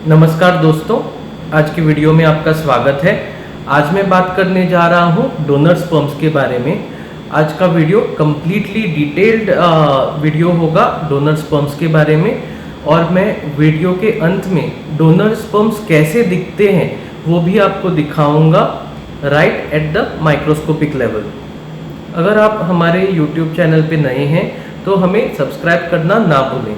नमस्कार दोस्तों, आज की वीडियो में आपका स्वागत है। आज मैं बात करने जा रहा हूँ डोनर स्पर्म्स के बारे में। आज का वीडियो कम्प्लीटली डिटेल्ड वीडियो होगा डोनर स्पर्म्स के बारे में, और मैं वीडियो के अंत में डोनर स्पर्म्स कैसे दिखते हैं वो भी आपको दिखाऊंगा right at the microscopic level. अगर आप हमारे YouTube चैनल पे नए हैं तो हमें सब्सक्राइब करना ना भूलें।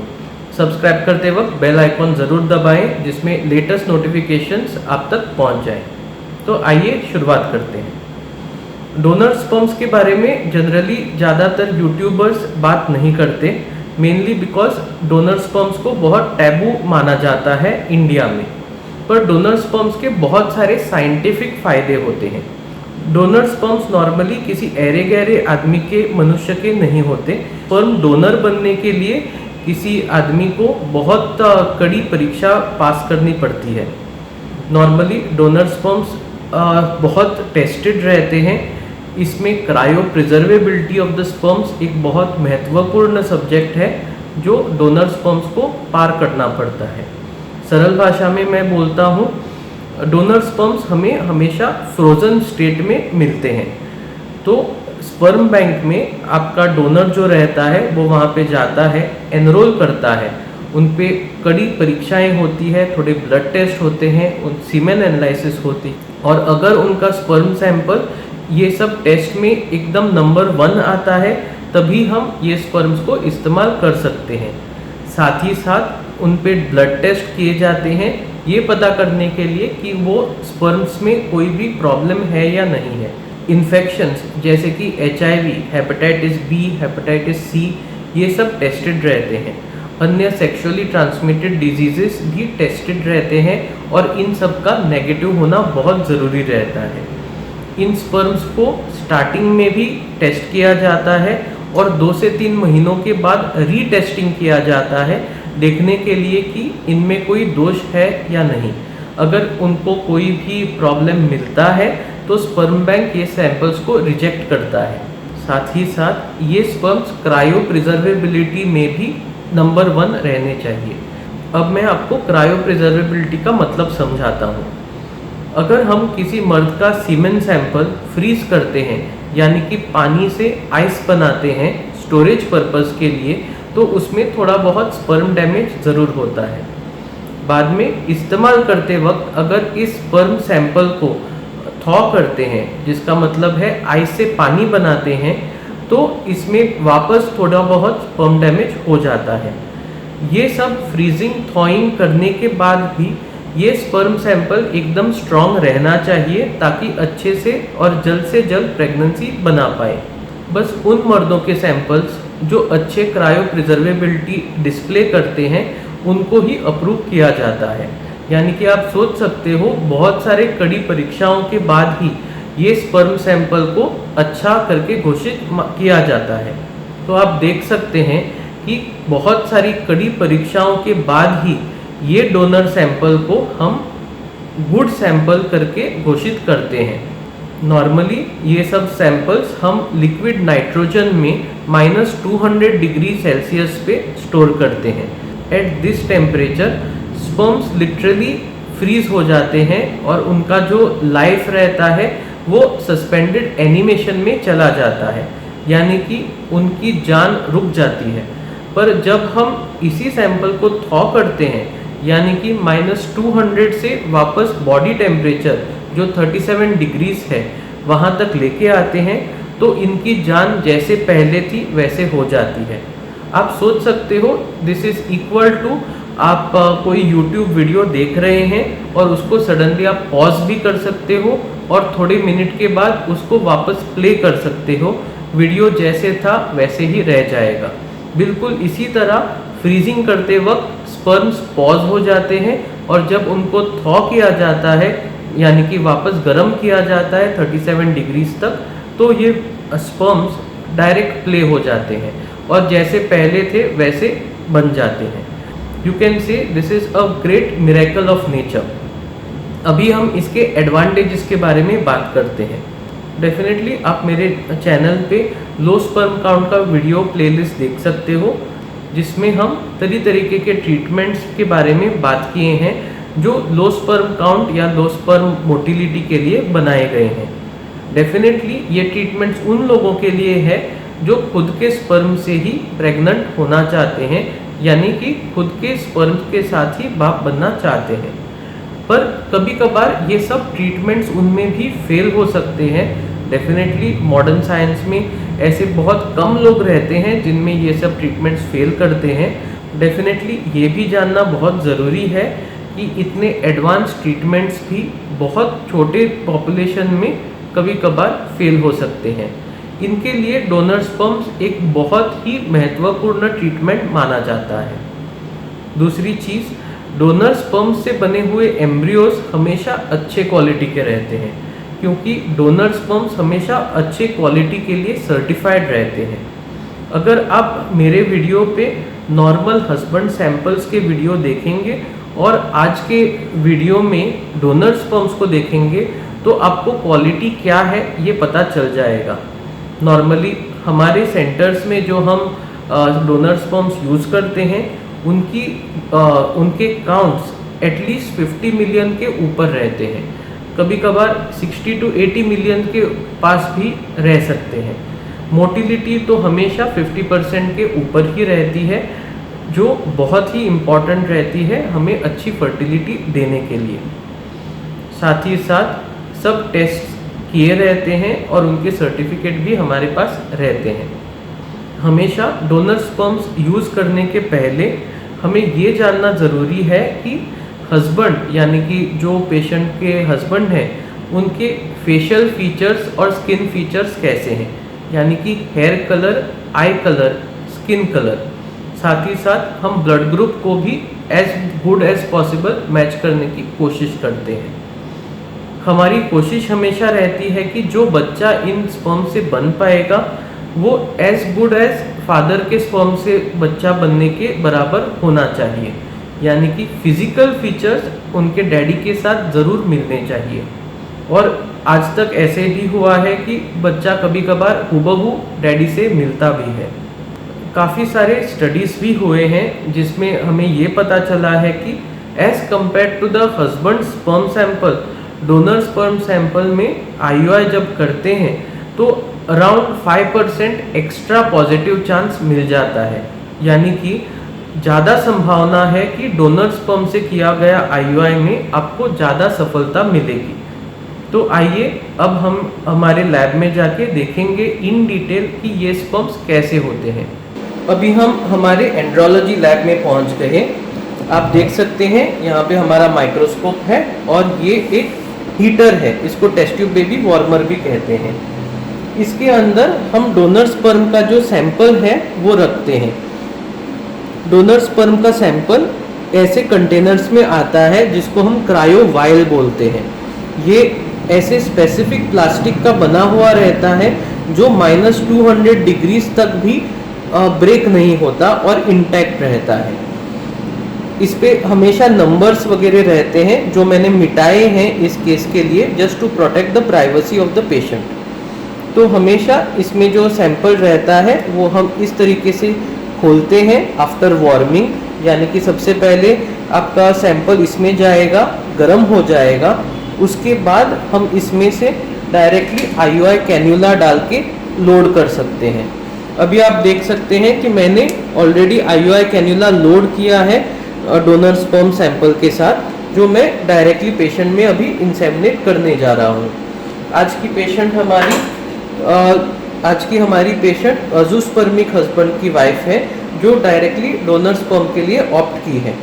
सब्सक्राइब करते वक्त बेल आइकॉन ज़रूर दबाएं जिसमें लेटेस्ट नोटिफिकेशंस आप तक पहुंच जाएं। तो आइए शुरुआत करते हैं। डोनर स्पर्म्स के बारे में जनरली ज़्यादातर यूट्यूबर्स बात नहीं करते, मेनली बिकॉज डोनर स्पर्म्स को बहुत टैबू माना जाता है इंडिया में। पर डोनर स्पर्म्स के बहुत सारे साइंटिफिक फ़ायदे होते हैं। डोनर स्पर्म्स नॉर्मली किसी ऐरे गहरे आदमी के, मनुष्य के नहीं होते। स्पर्म डोनर बनने के लिए किसी आदमी को बहुत कड़ी परीक्षा पास करनी पड़ती है। नॉर्मली डोनर स्पर्म्स बहुत टेस्टेड रहते हैं। इसमें क्रायो प्रिजर्वेबिलिटी ऑफ द स्पर्म्स एक बहुत महत्वपूर्ण सब्जेक्ट है जो डोनर स्पर्म्स को पार करना पड़ता है। सरल भाषा में मैं बोलता हूँ, डोनर स्पर्म्स हमें हमेशा फ्रोज़न स्टेट में मिलते हैं। तो स्पर्म बैंक में आपका डोनर जो रहता है वो वहाँ पे जाता है, एनरोल करता है, उन पे कड़ी परीक्षाएं होती है, थोड़े ब्लड टेस्ट होते हैं, उन सीमेन एनालिसिस होती, और अगर उनका स्पर्म सैंपल ये सब टेस्ट में एकदम नंबर 1 आता है तभी हम ये स्पर्म्स को इस्तेमाल कर सकते हैं। साथ ही साथ उन पे ब्लड टेस्ट किए जाते हैं ये पता करने के लिए कि वो स्पर्म्स में कोई भी प्रॉब्लम है या नहीं है। इन्फेक्शंस जैसे कि HIV, hepatitis B, hepatitis C ये सब टेस्टेड रहते हैं। अन्य सेक्सुअली ट्रांसमिटेड डिजीजेस भी टेस्टेड रहते हैं और इन सब का नेगेटिव होना बहुत ज़रूरी रहता है। इन स्पर्म्स को स्टार्टिंग में भी टेस्ट किया जाता है और 2 से 3 महीनों के बाद रीटेस्टिंग किया जाता है देखने के लिए कि इनमें कोई दोष है या नहीं। अगर उनको कोई भी प्रॉब्लम मिलता है तो स्पर्म बैंक ये सैंपल्स को रिजेक्ट करता है। साथ ही साथ ये स्पर्म्स क्रायो प्रिजर्वेबिलिटी में भी नंबर 1 रहने चाहिए। अब मैं आपको क्रायो प्रिजर्वेबिलिटी का मतलब समझाता हूँ। अगर हम किसी मर्द का सीमेन सैंपल फ्रीज करते हैं, यानी कि पानी से आइस बनाते हैं स्टोरेज पर्पस के लिए, तो उसमें थोड़ा बहुत स्पर्म डैमेज ज़रूर होता है। बाद में इस्तेमाल करते वक्त अगर इस स्पर्म सैंपल को थॉ करते हैं, जिसका मतलब है आइस से पानी बनाते हैं, तो इसमें वापस थोड़ा बहुत स्पर्म डैमेज हो जाता है। ये सब फ्रीजिंग थॉइंग करने के बाद भी ये स्पर्म सैंपल एकदम स्ट्रॉन्ग रहना चाहिए ताकि अच्छे से और जल्द प्रेगनेंसी बना पाए। बस उन मर्दों के सैंपल्स जो अच्छे क्रायो प्रिजर्वेबिलिटी डिस्प्ले करते हैं उनको ही अप्रूव किया जाता है। यानी कि आप सोच सकते हो, बहुत सारे कड़ी परीक्षाओं के बाद ही ये स्पर्म सैंपल को अच्छा करके घोषित किया जाता है। तो आप देख सकते हैं कि बहुत सारी कड़ी परीक्षाओं के बाद ही ये डोनर सैंपल को हम गुड सैंपल करके घोषित करते हैं। नॉर्मली ये सब सैंपल्स हम लिक्विड नाइट्रोजन में -200 डिग्री सेल्सियस पे स्टोर करते हैं। At this temperature sperms literally freeze हो जाते हैं और उनका जो लाइफ रहता है वो सस्पेंडेड एनिमेशन में चला जाता है, यानी कि उनकी जान रुक जाती है। पर जब हम इसी सैंपल को थॉ करते हैं, यानी कि -200 से वापस बॉडी टेम्परेचर जो 37 डिग्रीज है वहाँ तक लेके आते हैं, तो इनकी जान जैसे पहले थी वैसे हो जाती है। आप सोच सकते हो, दिस इज़ इक्वल टू आप कोई YouTube वीडियो देख रहे हैं और उसको सडनली आप पॉज भी कर सकते हो और थोड़े मिनट के बाद उसको वापस प्ले कर सकते हो। वीडियो जैसे था वैसे ही रह जाएगा। बिल्कुल इसी तरह फ्रीजिंग करते वक्त स्पर्म्स पॉज हो जाते हैं और जब उनको थॉ किया जाता है, यानी कि वापस गर्म किया जाता है 37 डिग्रीज तक, तो ये स्पर्म्स डायरेक्ट प्ले हो जाते हैं और जैसे पहले थे वैसे बन जाते हैं। You can say this is a great miracle of nature. अभी हम इसके एडवांटेजेस के बारे में बात करते हैं। डेफिनेटली आप मेरे चैनल पे लो स्पर्म काउंट का वीडियो प्लेलिस्ट देख सकते हो, जिसमें हम तरीके के ट्रीटमेंट्स के बारे में बात किए हैं जो लो स्पर्म काउंट या लो स्पर्म मोटिलिटी के लिए बनाए गए हैं। डेफिनेटली ये ट्रीटमेंट्स उन लोगों के लिए है जो खुद के स्पर्म से ही प्रेग्नेंट होना चाहते हैं, यानी कि खुद के स्पर्म के साथ ही बाप बनना चाहते हैं। पर कभी कभार ये सब ट्रीटमेंट्स उनमें भी फेल हो सकते हैं। डेफिनेटली मॉडर्न साइंस में ऐसे बहुत कम लोग रहते हैं जिनमें ये सब ट्रीटमेंट्स फेल करते हैं। डेफिनेटली ये भी जानना बहुत ज़रूरी है कि इतने एडवांस ट्रीटमेंट्स भी बहुत छोटे पॉपुलेशन में कभी कभार फेल हो सकते हैं। इनके लिए डोनर स्पर्म्स एक बहुत ही महत्वपूर्ण ट्रीटमेंट माना जाता है। दूसरी चीज़, डोनर स्पर्म्स से बने हुए एम्ब्रियोज हमेशा अच्छे क्वालिटी के रहते हैं, क्योंकि डोनर स्पर्म्स हमेशा अच्छे क्वालिटी के लिए सर्टिफाइड रहते हैं। अगर आप मेरे वीडियो पे नॉर्मल हस्बैंड सैंपल्स के वीडियो देखेंगे और आज के वीडियो में डोनर स्पर्म्स को देखेंगे तो आपको क्वालिटी क्या है ये पता चल जाएगा। नॉर्मली हमारे सेंटर्स में जो हम डोनर स्पर्म्स यूज़ करते हैं उनके काउंट्स एटलीस्ट 50 मिलियन के ऊपर रहते हैं, कभी कभार 60 to 80 मिलियन के पास भी रह सकते हैं। मोटिलिटी तो हमेशा 50% के ऊपर ही रहती है, जो बहुत ही इम्पॉर्टेंट रहती है हमें अच्छी फर्टिलिटी देने के लिए। साथ ही साथ सब टेस्ट किए रहते हैं और उनके सर्टिफिकेट भी हमारे पास रहते हैं। हमेशा डोनर स्पर्म्स यूज़ करने के पहले हमें ये जानना ज़रूरी है कि हस्बैंड यानी कि जो पेशेंट के हस्बैंड हैं उनके फेशियल फीचर्स और स्किन फीचर्स कैसे हैं, यानी कि hair colour, eye colour, skin colour. साथ ही साथ हम ब्लड ग्रुप को भी as good as possible match करने की कोशिश करते हैं। हमारी कोशिश हमेशा रहती है कि जो बच्चा इन स्पर्म से बन पाएगा वो एज गुड एज फादर के स्पर्म से बच्चा बनने के बराबर होना चाहिए, यानी कि फिजिकल फीचर्स उनके डैडी के साथ ज़रूर मिलने चाहिए। और आज तक ऐसे भी हुआ है कि बच्चा कभी कभार हूबहू डैडी से मिलता भी है। काफ़ी सारे स्टडीज़ भी हुए हैं जिसमें हमें ये पता चला है कि as compared to the husband sperm sample, donor sperm sample में IUI जब करते हैं तो अराउंड 5% एक्स्ट्रा पॉजिटिव चांस मिल जाता है, यानी कि ज़्यादा संभावना है कि डोनर स्पर्म से किया गया IUI में आपको ज़्यादा सफलता मिलेगी। तो आइए अब हम हमारे लैब में जाके देखेंगे इन डिटेल कि ये स्पर्म्स कैसे होते हैं। अभी हम हमारे एंड्रोलॉजी लैब में पहुंच गए। आप देख सकते हैं यहाँ पे हमारा माइक्रोस्कोप है और ये एक हीटर है, इसको टेस्ट ट्यूब बेबी वार्मर भी कहते हैं। इसके अंदर हम डोनर स्पर्म का जो सैंपल है वो रखते हैं। डोनर स्पर्म का सैंपल ऐसे कंटेनर्स में आता है जिसको हम क्रायो वायल बोलते हैं। ये ऐसे स्पेसिफिक प्लास्टिक का बना हुआ रहता है जो -200 डिग्रीज तक भी ब्रेक नहीं होता और इंटैक्ट रहता है। इस पे हमेशा नंबर्स वगैरह रहते हैं जो मैंने मिटाए हैं इस केस के लिए, just to protect the privacy of the patient. तो हमेशा इसमें जो सैंपल रहता है वो हम इस तरीके से खोलते हैं आफ्टर वार्मिंग, यानी कि सबसे पहले आपका सैंपल इसमें जाएगा, गर्म हो जाएगा, उसके बाद हम इसमें से डायरेक्टली IUI कैन्यूला डाल के लोड कर सकते हैं। अभी आप देख सकते हैं कि मैंने ऑलरेडी IUI कैन्यूला लोड किया है डोनर स्पर्म सैंपल के साथ, जो मैं डायरेक्टली पेशेंट में अभी इंसेमिनेट करने जा रहा हूँ। आज की हमारी पेशेंट अजूस्पर्मिक हस्बैंड की वाइफ है जो डायरेक्टली डोनर स्पर्म के लिए ऑप्ट की है।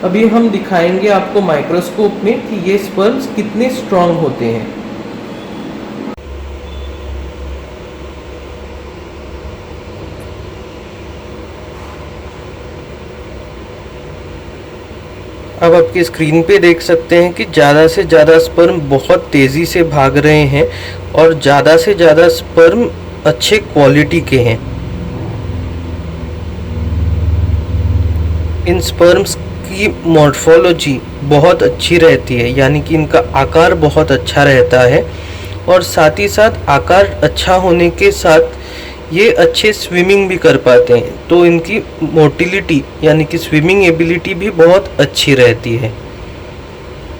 अभी हम दिखाएंगे आपको माइक्रोस्कोप में कि ये स्पर्म्स कितने स्ट्रॉन्ग होते हैं। अब आपकी स्क्रीन पे देख सकते हैं कि ज़्यादा से ज़्यादा स्पर्म बहुत तेज़ी से भाग रहे हैं और ज़्यादा से ज़्यादा स्पर्म अच्छे क्वालिटी के हैं। इन स्पर्म्स की मॉर्फोलॉजी बहुत अच्छी रहती है, यानी कि इनका आकार बहुत अच्छा रहता है और साथ ही साथ आकार अच्छा होने के साथ ये अच्छे स्विमिंग भी कर पाते हैं, तो इनकी मोटिलिटी यानी कि स्विमिंग एबिलिटी भी बहुत अच्छी रहती है।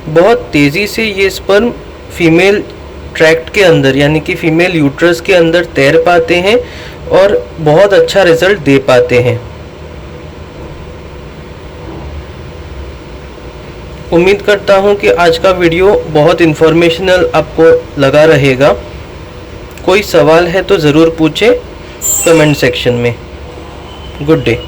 बहुत तेज़ी से ये स्पर्म फीमेल ट्रैक्ट के अंदर यानी कि फीमेल यूट्रस के अंदर तैर पाते हैं और बहुत अच्छा रिजल्ट दे पाते हैं। उम्मीद करता हूँ कि आज का वीडियो बहुत इन्फॉर्मेशनल आपको लगा रहेगा। कोई सवाल है तो ज़रूर पूछें कमेंट सेक्शन में। Good day.